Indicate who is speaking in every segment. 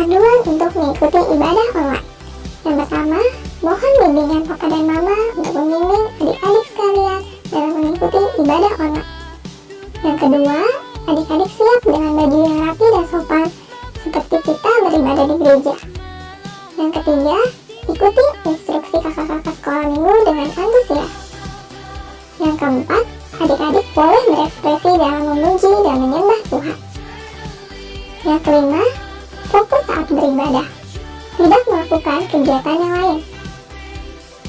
Speaker 1: Panduan untuk mengikuti ibadah online. Yang pertama, mohon bimbingan papa dan mama untuk membimbing adik-adik sekalian dalam mengikuti ibadah online. Yang kedua, adik-adik siap dengan baju yang rapi dan sopan seperti kita beribadah di gereja. Yang ketiga, ikuti instruksi kakak-kakak sekolah minggu dengan antusias. Yang keempat, adik-adik boleh berekspresi dalam memuji dan menyembah Tuhan. Yang kelima, fokus saat beribadah, tidak melakukan kegiatan yang lain.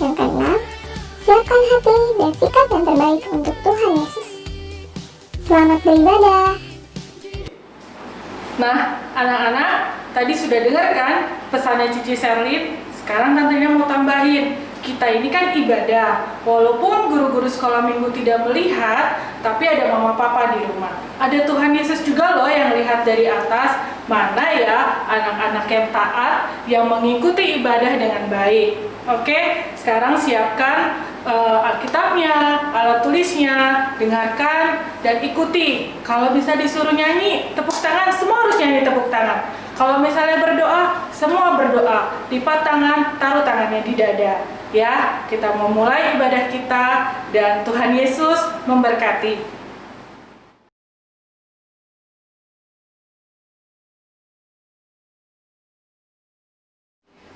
Speaker 1: Yang keenam, siapkan hati dan sikap yang terbaik untuk Tuhan Yesus. Selamat beribadah.
Speaker 2: Nah, anak-anak, tadi sudah dengar kan pesannya Cici Sherlyn? Sekarang tantenya mau tambahin, kita ini kan ibadah. Walaupun guru-guru sekolah minggu tidak melihat, tapi ada mama papa di rumah. Ada Tuhan Yesus juga loh yang lihat dari atas, mana ya anak-anak yang taat, yang mengikuti ibadah dengan baik. Oke, sekarang siapkan Alkitabnya, alat tulisnya, dengarkan dan ikuti. Kalau bisa disuruh nyanyi, tepuk tangan, semua harus nyanyi tepuk tangan. Kalau misalnya berdoa, semua berdoa. Lipat tangan, taruh tangannya di dada. Ya, kita mau mulai ibadah kita dan Tuhan Yesus memberkati.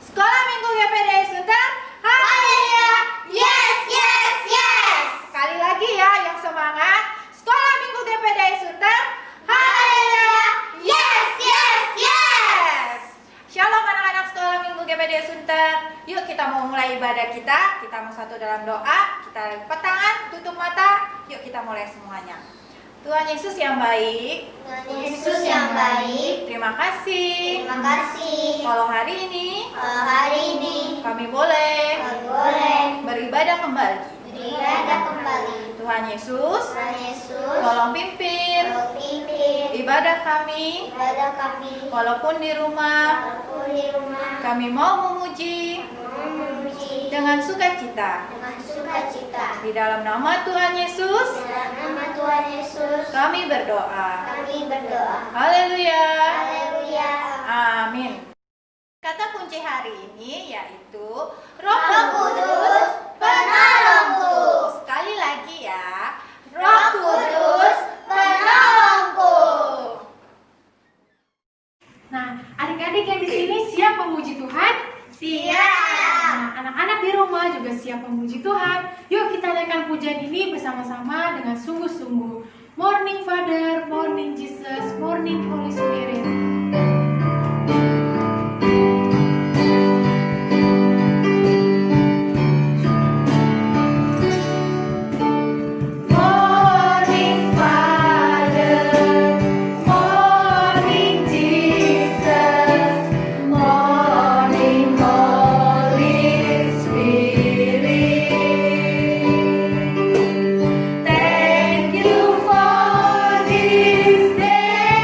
Speaker 3: Sekolah Minggu GPD Sunter, haleluya, yes, yes, yes. Sekali lagi ya yang semangat. Sekolah Minggu GPD Sunter, haleluya, yes, yes, yes. Shalom anak-anak Sekolah Minggu GPD Sunter. Yuk kita mau mulai ibadah kita. Kita mau satu dalam doa. Kita lipat tangan, tutup mata. Yuk kita mulai semuanya. Tuhan Yesus yang baik,
Speaker 1: Tuhan Yesus yang baik,
Speaker 3: terima kasih.
Speaker 1: terima kasih.
Speaker 3: Kalau hari ini kami boleh beribadah kembali. Tuhan Yesus, tolong pimpin ibadah kami. Walaupun di rumah kami mau memuji dengan sukacita. Di dalam nama Tuhan Yesus kami berdoa. Haleluya. Amin. Kata kunci hari ini yaitu Roh Kudus penolongku. Sekali lagi ya, Roh Kudus penolongku.
Speaker 4: Nah, adik-adik yang di sini siap memuji Tuhan?
Speaker 3: Siap.
Speaker 4: Nah, anak-anak di rumah juga siap memuji Tuhan. Yuk kita naikkan pujian ini bersama-sama dengan sungguh-sungguh. Morning Father, morning Jesus, morning Holy Spirit.
Speaker 3: Thank you for this day.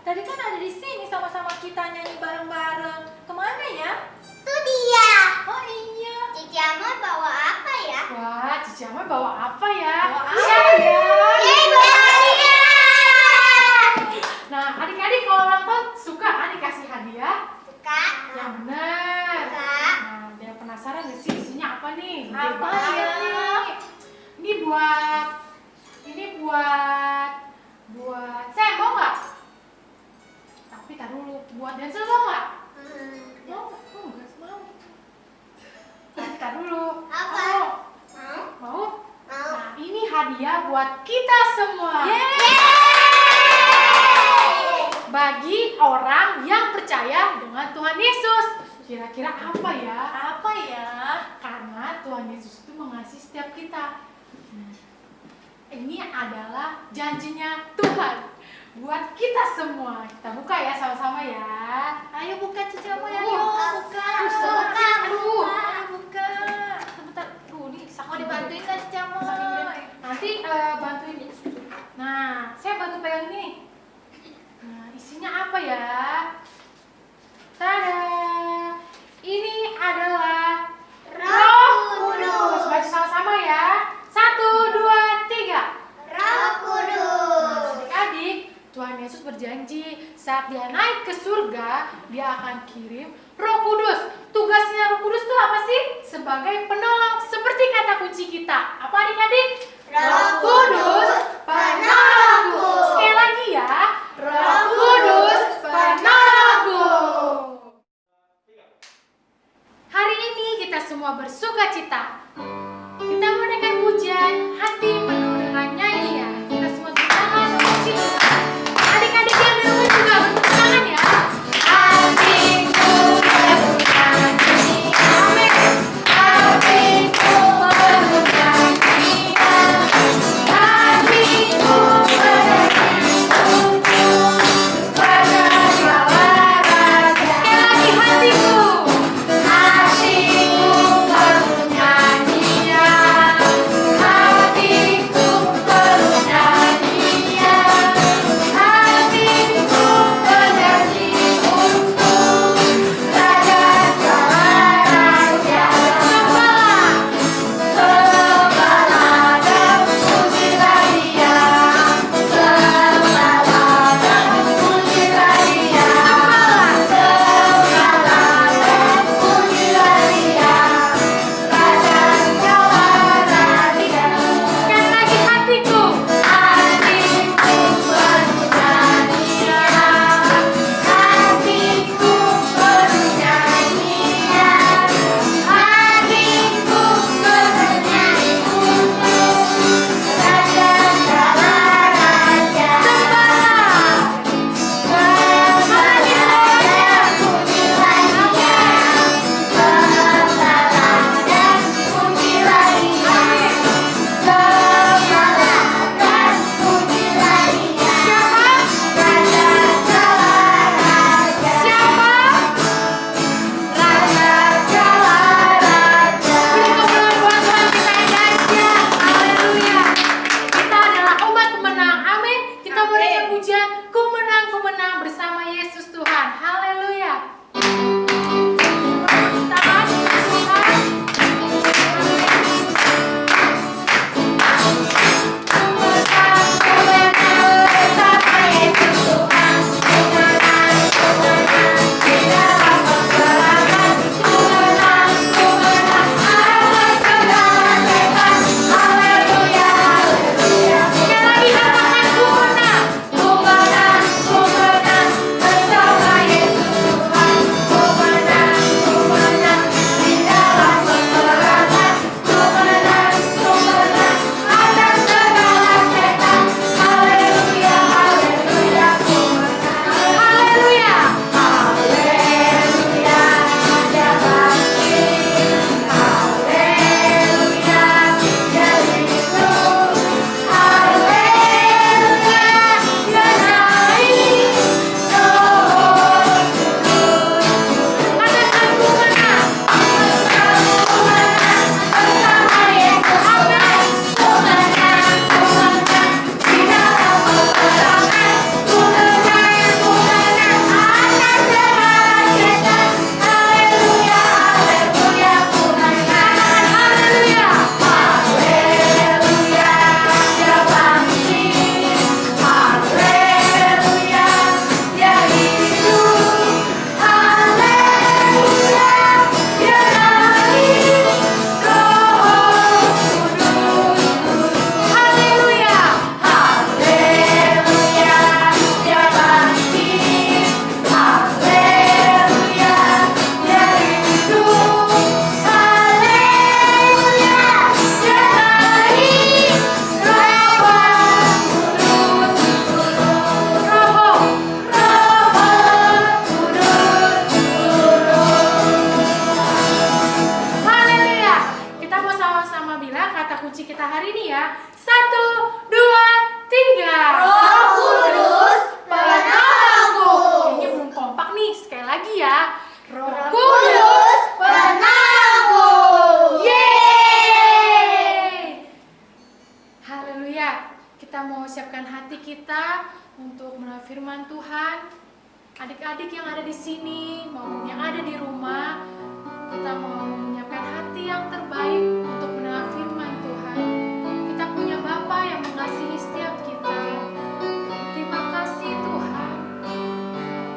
Speaker 3: Tadi kan ada di sini sama-sama kita nyanyi bareng-bareng. Kemana ya?
Speaker 1: Itu dia.
Speaker 3: Oh iya.
Speaker 1: Cici Amor bawa apa ya?
Speaker 4: Wah, Cici Amor bawa apa ya?
Speaker 3: Bawa apa
Speaker 4: Siapa
Speaker 3: ya?
Speaker 1: Yeay, bawa hadiah.
Speaker 4: Nah, adik-adik kalau ulang tahun suka kan dikasih hadiah?
Speaker 1: Suka.
Speaker 4: Yang benar.
Speaker 1: Suka.
Speaker 4: Nah, dia penasaran gak sih isinya apa nih? Gede
Speaker 3: Apa
Speaker 4: banget
Speaker 3: ya?
Speaker 4: nih. Ini buat saya mau nggak? Tapi tar dulu, buat Denzel mau nggak? Mau? Oh, nggak mau. Tar dulu.
Speaker 1: Apa?
Speaker 4: Mau?
Speaker 1: Mau? Mau.
Speaker 4: Nah, ini hadiah buat kita semua. Bagi orang yang percaya dengan Tuhan Yesus. Kira-kira apa ya?
Speaker 3: Apa ya?
Speaker 4: Karena Tuhan Yesus itu mengasihi setiap kita. Nah, ini adalah janjinya Tuhan buat kita semua. Kita buka ya sama-sama ya.
Speaker 3: Ayo buka Cici Amor ya.
Speaker 4: Oh,
Speaker 3: Ayo buka.
Speaker 4: buka. Aduh.
Speaker 3: Ayo buka. Sebentar. Ini mau dibantuin kan Cici Amor?
Speaker 4: Nanti bantuin. Nah, saya bantu pegang ini. Nah, isinya apa ya? Tada! Ini adalah
Speaker 1: Roh Kudus.
Speaker 4: Baca sama-sama ya. 1, 2, 3.
Speaker 1: Roh Kudus.
Speaker 4: Adik-adik, Tuhan Yesus berjanji saat dia naik ke surga, dia akan kirim Roh Kudus. Tugasnya Roh Kudus itu apa sih? Sebagai penolong, seperti kata kunci kita. Apa adik-adik?
Speaker 1: Roh Kudus, penolongku.
Speaker 4: Sekali lagi ya. Roh Kudus, penolongku. Hari ini kita semua bersuka cita. Kita menaikkan pujian, hati penuh dengan nyanyian. Kita semua bertangan memuji Tuhan. Adik-adik yang di rumah juga bertangan ya. Hatiku bernyanyi, amin. Hatiku bernyanyi, hatiku bernyanyi. Tuhan, adik-adik yang ada di sini maupun yang ada di rumah, kita mau menyiapkan hati yang terbaik untuk mendengar firman Tuhan. Kita punya Bapa yang mengasihi setiap kita. Terima kasih Tuhan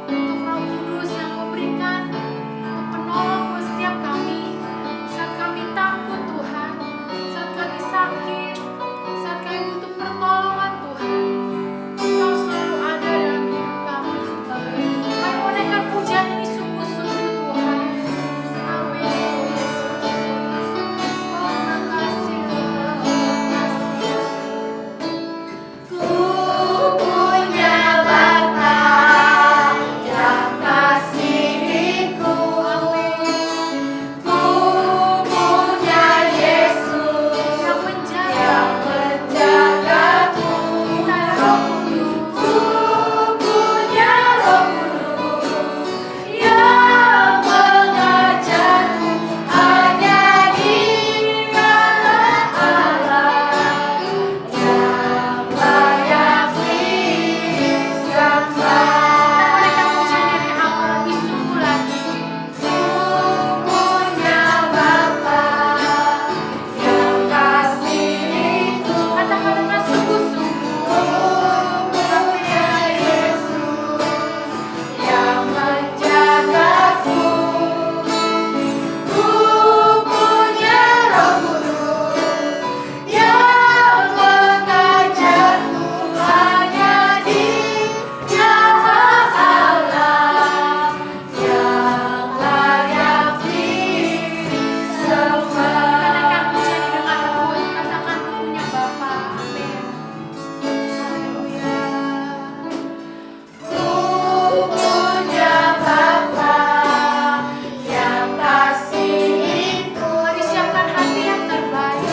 Speaker 4: untuk Roh Kudus yang Kau berikan untuk penolong buat setiap kami saat kami takut Tuhan, saat kami sakit, saat kami butuh pertolongan Tuhan. Kau selalu ada dalam hidup kami. Kami menaikkan pujian ini sungguh-sungguh Tuhan. Amin. Oh, makasih Tuhan. Makasih.
Speaker 3: Ku punya Bapa yang kasihiku. Ku punya Yesus
Speaker 4: Yang menjaga
Speaker 3: yang menjagaku.
Speaker 4: kita Roh Kudus.
Speaker 3: Ku punya Roh Kudus yang mengajarku. Hanya Dialah Allah yang layak disembah.
Speaker 4: Mereka pujian dari awal lebih sungguh lagi.
Speaker 3: Ku punya Bapa yang kasihiku.
Speaker 4: Katakan dengan sungguh-sungguh.
Speaker 3: Punya Yesus yang menjagaku. Ku punya Roh Kudus yang mengajarku. Hanya Dialah Allah yang layak disembah.
Speaker 4: Katakan pujian ini dengan lembut. Katakan ku punya Bapa. Amin. Haleluya.
Speaker 3: Ku punya Bapa yang kasihiku.
Speaker 4: Mari siapkan hati yang terbaik.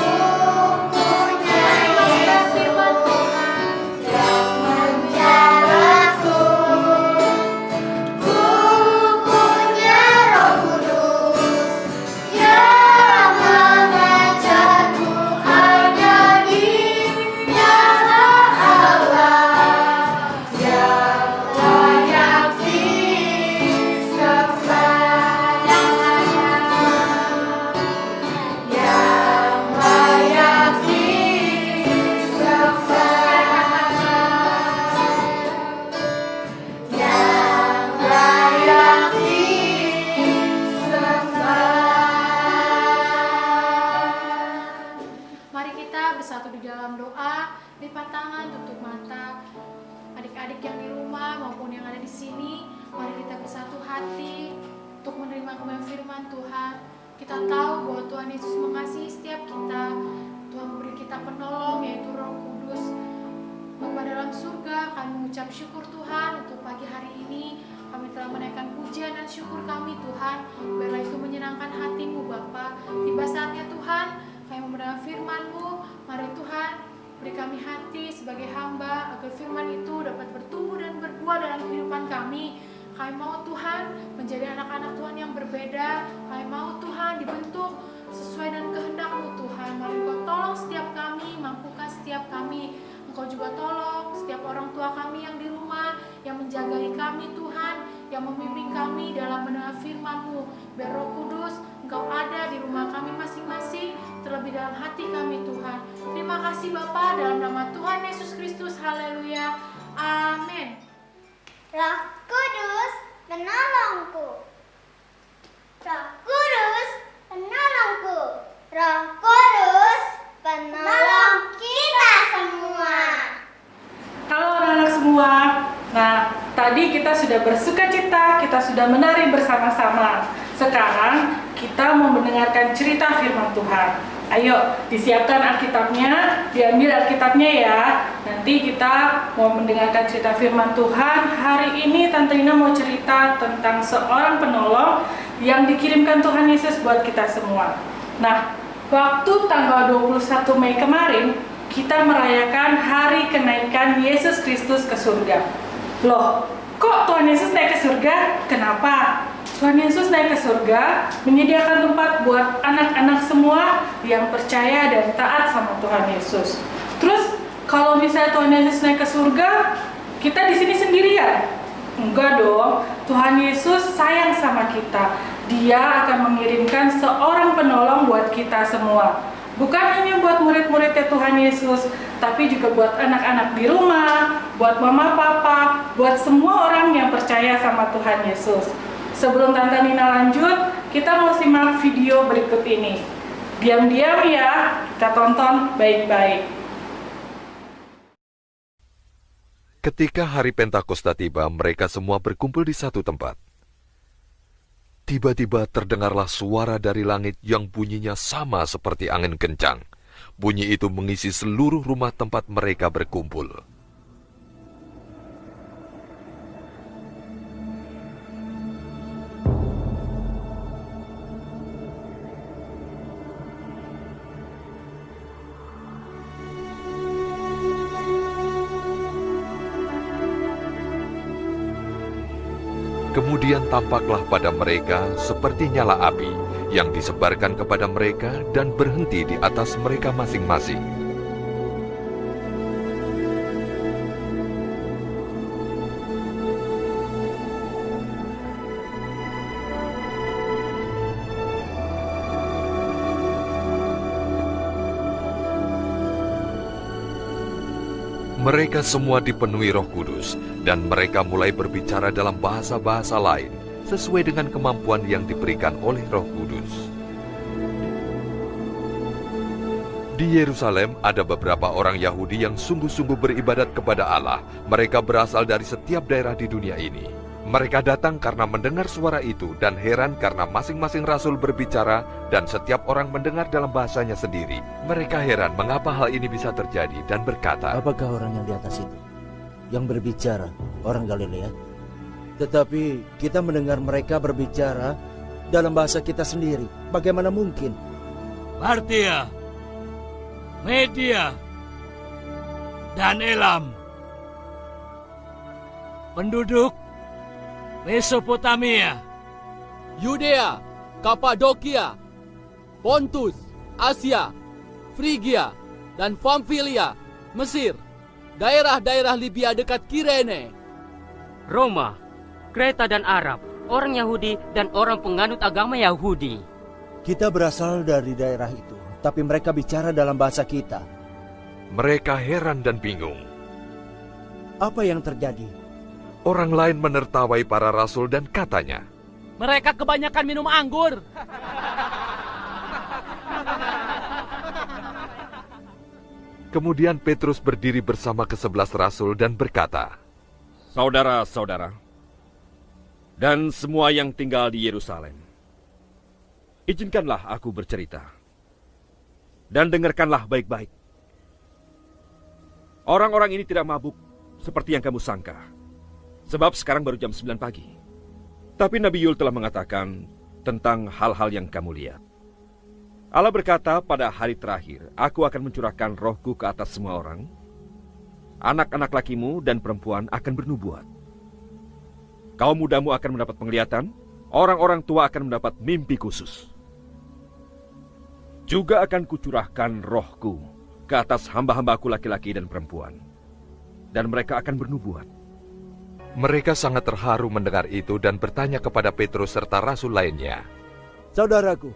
Speaker 3: Punya
Speaker 4: Mendengar firman Tuhan.
Speaker 3: yang menjagaku. Ku punya Roh Kudus yang mengajarku. Hanya Dialah Allah yang layak disembah. Yang layak disembah. Yang layak disembah.
Speaker 4: Mari kita bersatu di dalam doa, lipat tangan, tutup mata. Adik-adik yang di rumah maupun yang ada di sini, mari kita bersatu hati untuk menerima kebenaran firman Tuhan. Kita tahu bahwa Tuhan Yesus mengasihi setiap kita. Tuhan memberi kita penolong yaitu Roh Kudus. Bapa dalam surga, kami mengucap syukur Tuhan untuk pagi hari ini. Kami telah menaikkan pujian dan syukur kami Tuhan. Biarlah itu menyenangkan hatimu Bapa. Tiba saatnya Tuhan, kami mendengar firman-Mu. Mari Tuhan, beri kami hati sebagai hamba agar firman itu dapat bertumbuh dan berbuah dalam kehidupan kami. Kami mau Tuhan menjadi anak-anak Tuhan yang berbeda. Kami mau Tuhan dibentuk sesuai dengan kehendak-Mu Tuhan. Mari Engkau tolong setiap kami, mampukan setiap kami. Engkau juga tolong setiap orang tua kami yang di rumah, yang menjagai kami Tuhan, yang membimbing kami dalam mendengar firman-Mu. Biar Roh Kudus Engkau ada di rumah kami masing-masing, terlebih dalam hati kami Tuhan. Terima kasih Bapa, dalam nama Tuhan Yesus Kristus. Haleluya. Amin.
Speaker 1: Roh Kudus penolongku. Roh Kudus penolongku. Roh Kudus penolong kita semua.
Speaker 2: Halo anak-anak semua. Nah, tadi kita sudah bersuka-cita, kita sudah menari bersama-sama. Sekarang kita mau mendengarkan cerita firman Tuhan. Ayo, disiapkan Alkitabnya, diambil Alkitabnya ya. Nanti kita mau mendengarkan cerita firman Tuhan. Hari ini Tante Ina mau cerita tentang seorang penolong yang dikirimkan Tuhan Yesus buat kita semua. Nah, waktu tanggal 21 Mei kemarin, kita merayakan hari kenaikan Yesus Kristus ke surga. Loh, kok Tuhan Yesus naik ke surga? Kenapa? Tuhan Yesus naik ke surga, menyediakan tempat buat anak-anak semua yang percaya dan taat sama Tuhan Yesus. Terus, kalau misalnya Tuhan Yesus naik ke surga, kita di sini sendirian? Enggak dong, Tuhan Yesus sayang sama kita. Dia akan mengirimkan seorang penolong buat kita semua. Bukan hanya buat murid-muridnya Tuhan Yesus, tapi juga buat anak-anak di rumah, buat mama papa, buat semua orang yang percaya sama Tuhan Yesus. Sebelum Tante Nina lanjut, kita mau simak video berikut ini. Diam-diam ya, kita tonton baik-baik.
Speaker 5: Ketika hari Pentakosta tiba, mereka semua berkumpul di satu tempat. Tiba-tiba terdengarlah suara dari langit yang bunyinya sama seperti angin kencang. Bunyi itu mengisi seluruh rumah tempat mereka berkumpul. Kemudian tampaklah pada mereka seperti nyala api yang disebarkan kepada mereka dan berhenti di atas mereka masing-masing. Mereka semua dipenuhi Roh Kudus, dan mereka mulai berbicara dalam bahasa-bahasa lain, sesuai dengan kemampuan yang diberikan oleh Roh Kudus. Di Yerusalem ada beberapa orang Yahudi yang sungguh-sungguh beribadat kepada Allah. Mereka berasal dari setiap daerah di dunia ini. Mereka datang karena mendengar suara itu dan heran karena masing-masing rasul berbicara dan setiap orang mendengar dalam bahasanya sendiri. Mereka heran mengapa hal ini bisa terjadi dan berkata,
Speaker 6: apakah orang yang di atas itu yang berbicara orang Galilea? Tetapi kita mendengar mereka berbicara dalam bahasa kita sendiri. Bagaimana mungkin?
Speaker 7: Partia, Media, dan Elam, penduduk Mesopotamia,
Speaker 8: Yudea, Kapadokia, Pontus, Asia, Frigia, dan Pamfilia, Mesir, daerah-daerah Libya dekat Kirene,
Speaker 9: Roma, Kreta dan Arab, orang Yahudi dan orang penganut agama Yahudi.
Speaker 6: Kita berasal dari daerah itu, tapi mereka bicara dalam bahasa kita.
Speaker 5: Mereka heran dan bingung.
Speaker 6: Apa yang terjadi?
Speaker 5: Orang lain menertawai para rasul dan katanya,
Speaker 7: mereka kebanyakan minum anggur.
Speaker 5: Kemudian Petrus berdiri bersama ke-11 rasul dan berkata,
Speaker 10: saudara-saudara, dan semua yang tinggal di Yerusalem, izinkanlah aku bercerita, dan dengarkanlah baik-baik. Orang-orang ini tidak mabuk seperti yang kamu sangka. Sebab sekarang baru jam 9 pagi. Tapi Nabi Yul telah mengatakan tentang hal-hal yang kamu lihat. Allah berkata, pada hari terakhir, aku akan mencurahkan rohku ke atas semua orang. Anak-anak lakimu dan perempuan akan bernubuat. Kaum mudamu akan mendapat penglihatan, orang-orang tua akan mendapat mimpi khusus. Juga akan kucurahkan rohku ke atas hamba-hambaku laki-laki dan perempuan. Dan mereka akan bernubuat.
Speaker 5: Mereka sangat terharu mendengar itu dan bertanya kepada Petrus serta rasul lainnya.
Speaker 6: Saudaraku,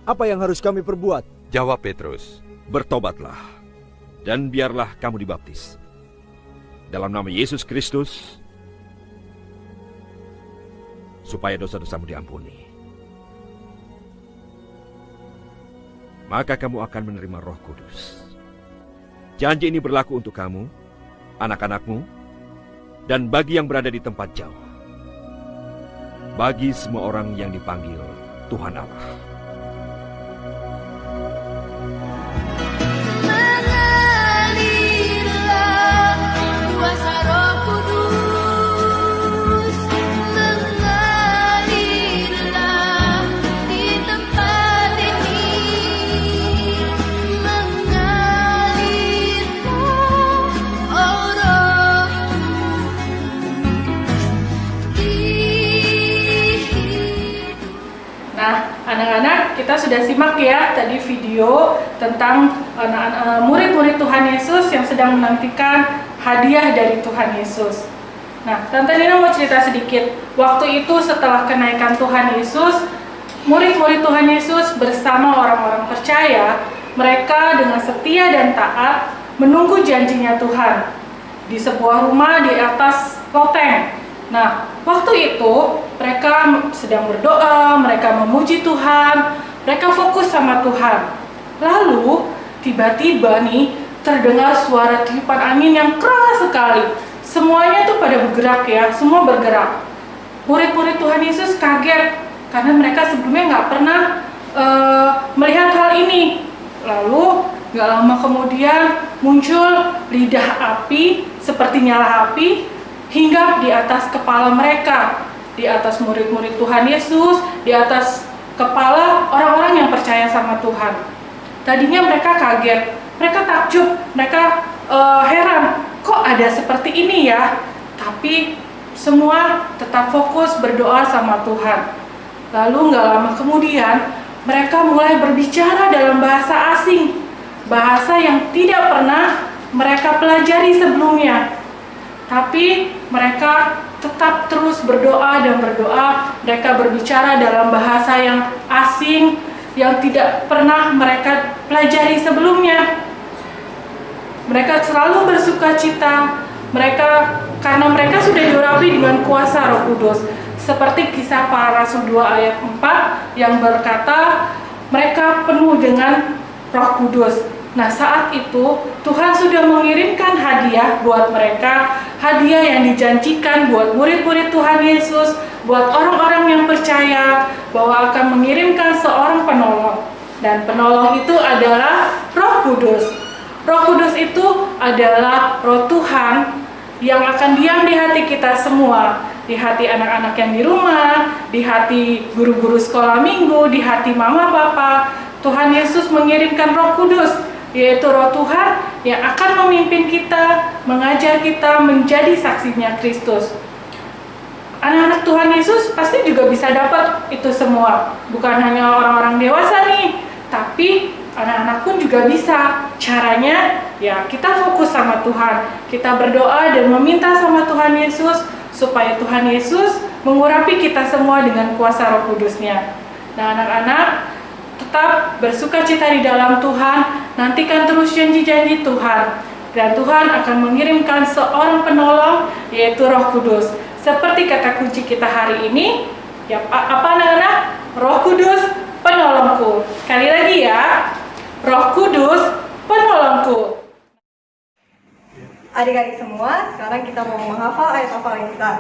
Speaker 6: apa yang harus kami perbuat?
Speaker 5: Jawab Petrus,
Speaker 10: bertobatlah, dan biarlah kamu dibaptis. Dalam nama Yesus Kristus, supaya dosa-dosamu diampuni. Maka kamu akan menerima Roh Kudus. Janji ini berlaku untuk kamu, anak-anakmu, dan bagi yang berada di tempat jauh. Bagi semua orang yang dipanggil Tuhan Allah.
Speaker 11: Mengalirlah kuasa Roh Kudus, mengalirlah di tempat ini, mengalirlah, oh Roh.
Speaker 2: Nah, anak-anak, kita sudah simak ya tadi video tentang murid-murid Tuhan Yesus yang sedang menantikan hadiah dari Tuhan Yesus. Nah, Tante Nina mau cerita sedikit. Waktu itu setelah kenaikan Tuhan Yesus, murid-murid Tuhan Yesus bersama orang-orang percaya, mereka dengan setia dan taat menunggu janjinya Tuhan di sebuah rumah di atas loteng. Nah, waktu itu mereka sedang berdoa, mereka memuji Tuhan, mereka fokus sama Tuhan. Lalu, tiba-tiba nih terdengar suara tiupan angin yang keras sekali. Semuanya tuh pada bergerak ya, semua bergerak. Murid-murid Tuhan Yesus kaget karena mereka sebelumnya nggak pernah melihat hal ini. Lalu nggak lama kemudian muncul lidah api seperti nyala api hinggap di atas kepala mereka, di atas murid-murid Tuhan Yesus, di atas kepala orang-orang yang percaya sama Tuhan. Tadinya mereka kaget, mereka takjub, mereka heran, kok ada seperti ini ya? Tapi semua tetap fokus berdoa sama Tuhan. Lalu nggak lama kemudian mereka mulai berbicara dalam bahasa asing, bahasa yang tidak pernah mereka pelajari sebelumnya. Tapi mereka tetap terus berdoa dan berdoa. Mereka berbicara dalam bahasa yang asing, yang tidak pernah mereka pelajari sebelumnya. Mereka selalu bersuka cita, karena mereka sudah diurapi dengan kuasa Roh Kudus. Seperti Kisah Para Rasul 2 ayat 4 yang berkata, mereka penuh dengan Roh Kudus. Nah, saat itu Tuhan sudah mengirimkan hadiah buat mereka, hadiah yang dijanjikan buat murid-murid Tuhan Yesus, buat orang-orang yang percaya bahwa akan mengirimkan seorang penolong. Dan penolong itu adalah Roh Kudus. Roh Kudus itu adalah Roh Tuhan yang akan diam di hati kita semua, di hati anak-anak yang di rumah, di hati guru-guru sekolah minggu, di hati mama papa. Tuhan Yesus mengirimkan Roh Kudus, yaitu Roh Tuhan yang akan memimpin kita, mengajar kita menjadi saksinya Kristus. Anak-anak Tuhan Yesus pasti juga bisa dapat itu semua. Bukan hanya orang-orang dewasa nih, tapi anak-anak pun juga bisa. Caranya ya kita fokus sama Tuhan, kita berdoa dan meminta sama Tuhan Yesus supaya Tuhan Yesus mengurapi kita semua dengan kuasa Roh Kudus-Nya. Nah, anak-anak tetap bersuka cita di dalam Tuhan, nantikan terus janji-janji Tuhan, dan Tuhan akan mengirimkan seorang penolong, yaitu Roh Kudus. Seperti kata kunci kita hari ini, ya apa anak-anak? Roh Kudus penolongku. Sekali lagi ya, Roh Kudus penolongku.
Speaker 12: Adik-adik semua, sekarang kita mau menghafal ayat hafalan kita.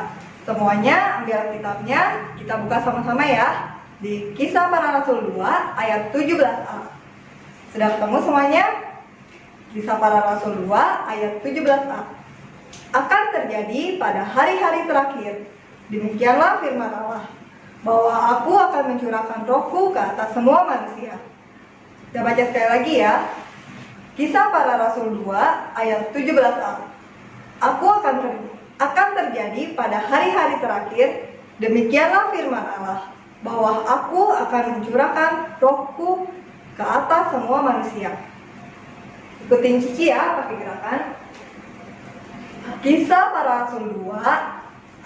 Speaker 12: Semuanya ambil kitabnya, kita buka sama-sama ya. Di Kisah Para Rasul 2 ayat 17a. Sudah ketemu semuanya? Kisah Para Rasul 2 ayat 17a. Akan terjadi pada hari-hari terakhir, demikianlah firman Allah, bahwa aku akan mencurahkan rohku ke atas semua manusia. Kita baca sekali lagi ya. Kisah Para Rasul 2 ayat 17a. Akan terjadi pada hari-hari terakhir, demikianlah firman Allah, bahwa aku akan mencurahkan rohku ke atas semua manusia. Ikutin Cici ya pakai gerakan. Kisah Para Rasul 2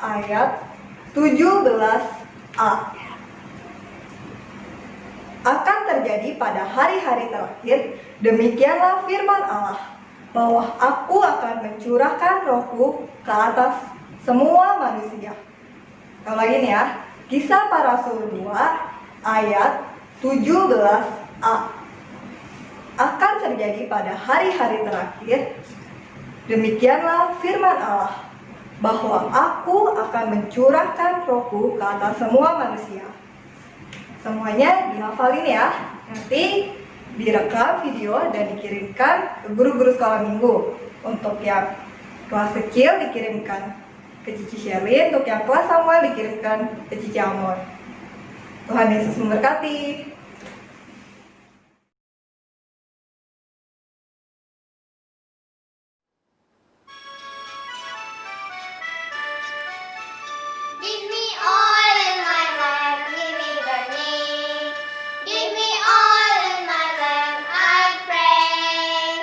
Speaker 12: ayat 17a. Akan terjadi pada hari-hari terakhir, demikianlah firman Allah, bahwa aku akan mencurahkan rohku ke atas semua manusia. Kalau lagi nih ya, Kisah Para Rasul 2 ayat 17a. Akan terjadi pada hari-hari terakhir, demikianlah firman Allah, bahwa aku akan mencurahkan rohku ke atas semua manusia. Semuanya dihafalin ya. Nanti direkam video dan dikirimkan ke guru-guru sekolah minggu. Untuk yang kelas kecil dikirimkan ke Cici Sherlyn, untuk yang kelas Samuel dikirimkan ke Cici Amor. Tuhan Yesus memberkati.
Speaker 11: Give me oil in my lamp, give me burning. Give me oil in my lamp, I pray.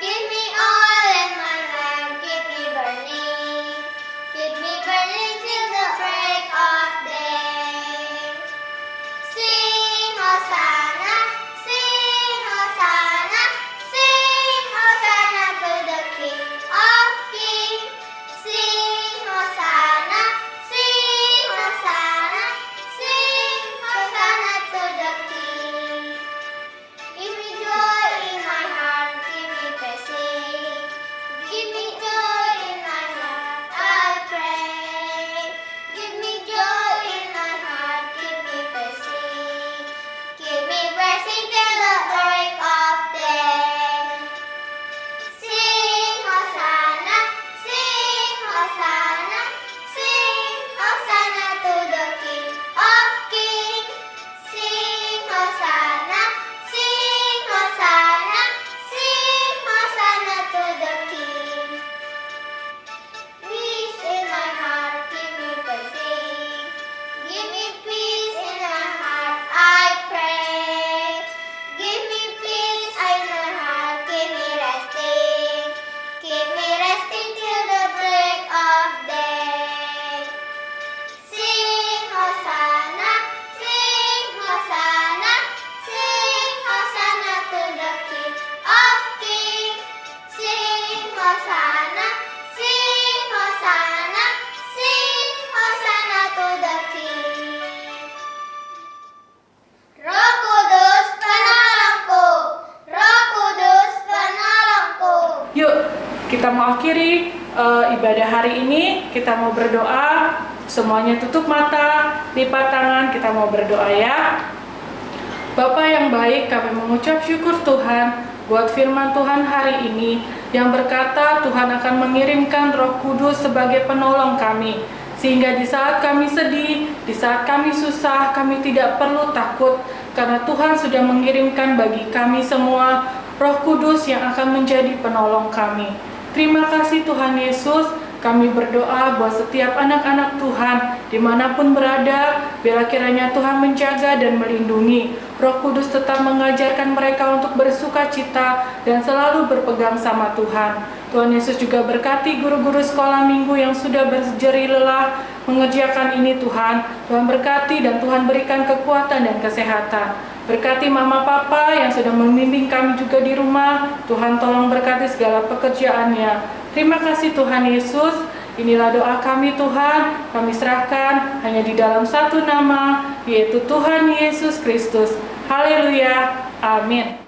Speaker 11: Give me oil in my lamp, keep me
Speaker 2: mengakhiri ibadah hari ini, kita mau berdoa. Semuanya tutup mata, lipat tangan, kita mau berdoa ya. Bapa yang baik, kami mengucap syukur Tuhan buat firman Tuhan hari ini yang berkata Tuhan akan mengirimkan Roh Kudus sebagai penolong kami. Sehingga di saat kami sedih, di saat kami susah, kami tidak perlu takut karena Tuhan sudah mengirimkan bagi kami semua Roh Kudus yang akan menjadi penolong kami. Terima kasih Tuhan Yesus. Kami berdoa buat setiap anak-anak Tuhan dimanapun berada, biarlah kiranya Tuhan menjaga dan melindungi. Roh Kudus tetap mengajarkan mereka untuk bersuka cita dan selalu berpegang sama Tuhan. Tuhan Yesus juga berkati guru-guru sekolah minggu yang sudah berjeri lelah mengerjakan ini Tuhan. Tuhan berkati dan Tuhan berikan kekuatan dan kesehatan. Berkati mama papa yang sedang membimbing kami juga di rumah. Tuhan tolong berkati segala pekerjaannya. Terima kasih Tuhan Yesus. Inilah doa kami Tuhan. Kami serahkan hanya di dalam satu nama, yaitu Tuhan Yesus Kristus. Haleluya. Amin.